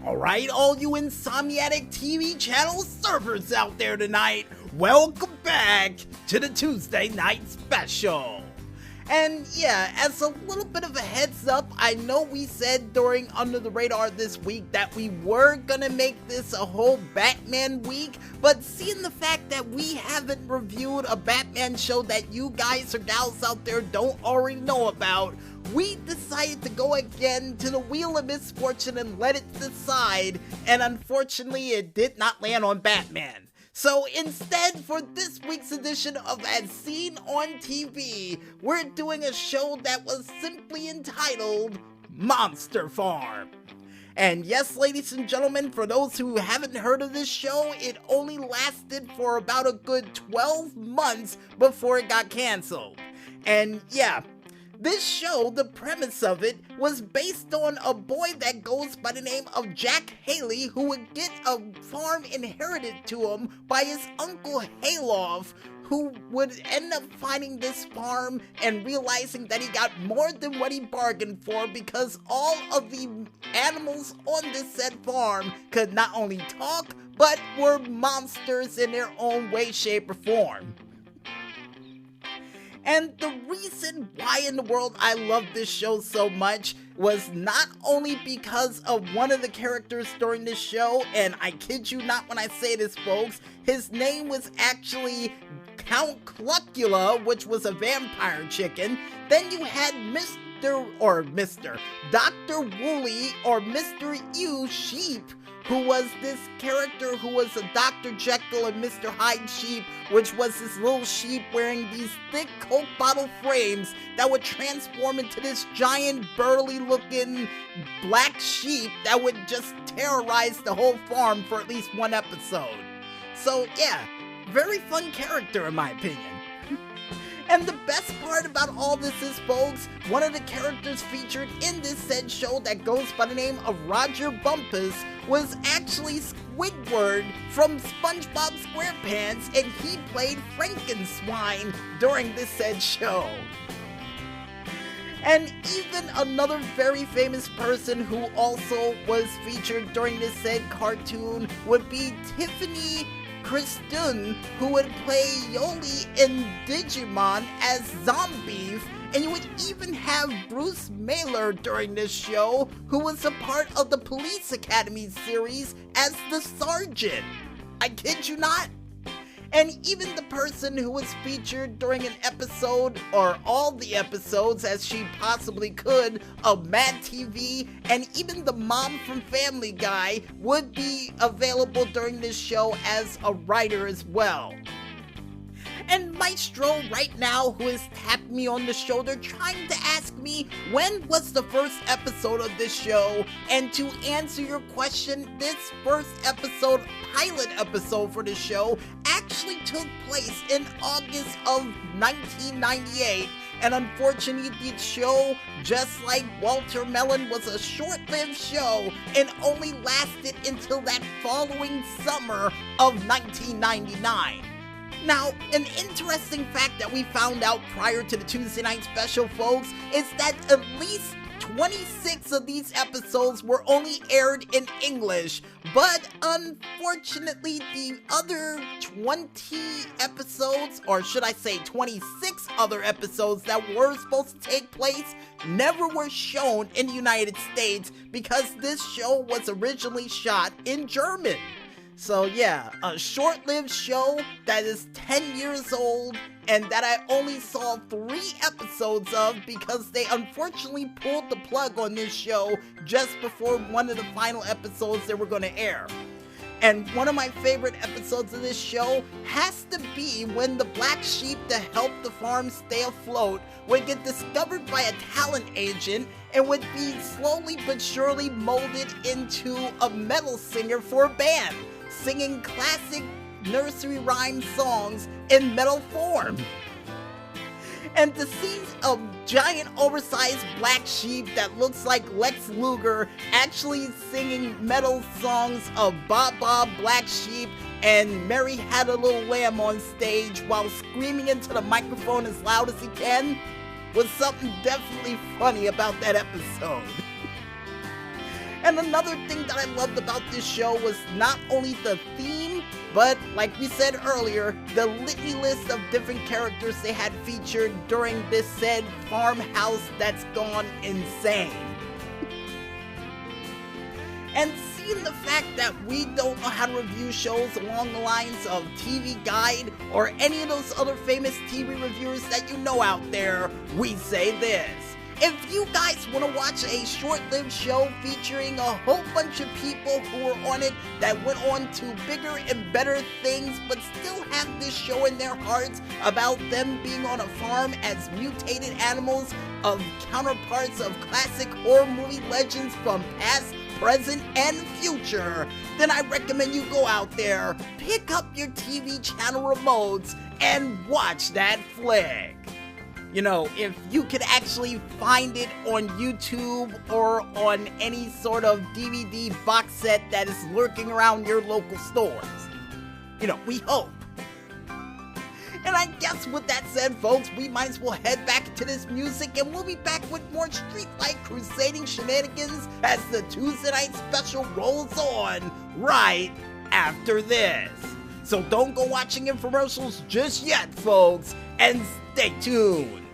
Alright, all you Insomniatic TV channel surfers out there tonight, welcome back to the Tuesday Night Special. And yeah, as a little bit of a heads up, I know we said during Under the Radar this week that we were gonna make this a whole Batman week, but seeing the fact that we haven't reviewed a Batman show that you guys or gals out there don't already know about, we decided to go again to the Wheel of Misfortune and let it decide, and unfortunately it did not land on Batman. So instead, for this week's edition of As Seen on TV, we're doing a show that was simply entitled Monster Farm. And yes, ladies and gentlemen, for those who haven't heard of this show, it only lasted for about a good 12 months before it got canceled. And yeah, this show, the premise of it, was based on a boy that goes by the name of Jack Haley, who would get a farm inherited to him by his uncle Hayloft, who would end up finding this farm and realizing that he got more than what he bargained for because all of the animals on this said farm could not only talk, but were monsters in their own way, shape, or form. And the reason why in the world I love this show so much was not only because of one of the characters during this show, and I kid you not when I say this, folks, his name was actually Count Cluckula, which was a vampire chicken. Then you had Dr. Wooly, or Mr. Ew Sheep, who was this character who was a Dr. Jekyll and Mr. Hyde sheep, which was this little sheep wearing these thick Coke bottle frames that would transform into this giant burly looking black sheep that would just terrorize the whole farm for at least one episode. So yeah, very fun character in my opinion. And the best part about all this is, folks, one of the characters featured in this said show that goes by the name of Roger Bumpus was actually Squidward from SpongeBob SquarePants, and he played Frankenswine during this said show. And even another very famous person who also was featured during this said cartoon would be Tiffany Kristen, who would play Yoli in Digimon as Zombie, and you would even have Bruce Mailer during this show, who was a part of the Police Academy series as the Sergeant. I kid you not. And even the person who was featured during an episode, or all the episodes as she possibly could, of Mad TV, and even the mom from Family Guy would be available during this show as a writer as well. And Maestro right now, who is tapping me on the shoulder trying to ask me when was the first episode of this show, and to answer your question, this first episode, pilot episode for the show, actually took place in August of 1998, and unfortunately the show, just like Walter Melon, was a short-lived show and only lasted until that following summer of 1999. Now, an interesting fact that we found out prior to the Tuesday Night Special, folks, is that at least 26 of these episodes were only aired in English, but unfortunately the other 20 episodes, or should I say 26 other episodes that were supposed to take place, never were shown in the United States because this show was originally shot in German. So yeah, a short-lived show that is 10 years old and that I only saw 3 episodes of because they unfortunately pulled the plug on this show just before one of the final episodes they were going to air. And one of my favorite episodes of this show has to be when the black sheep that helped the farm stay afloat would get discovered by a talent agent and would be slowly but surely molded into a metal singer for a band, singing classic nursery rhyme songs in metal form. And to see a giant oversized black sheep that looks like Lex Luger actually singing metal songs of Bob Bob Black Sheep and Mary Had a Little Lamb on stage while screaming into the microphone as loud as he can was something definitely funny about that episode. And another thing that I loved about this show was not only the theme, but like we said earlier, the litany list of different characters they had featured during this said farmhouse that's gone insane. And seeing the fact that we don't know how to review shows along the lines of TV Guide or any of those other famous TV reviewers that you know out there, we say this. If you guys want to watch a short-lived show featuring a whole bunch of people who were on it that went on to bigger and better things but still have this show in their hearts about them being on a farm as mutated animals of counterparts of classic horror movie legends from past, present, and future, then I recommend you go out there, pick up your TV channel remotes, and watch that flick. You know, if you could actually find it on YouTube or on any sort of DVD box set that is lurking around your local stores. You know, we hope. And I guess with that said, folks, we might as well head back to this music, and we'll be back with more street-like crusading shenanigans as the Tuesday Night Special rolls on right after this. So don't go watching infomercials just yet, folks, and stay tuned.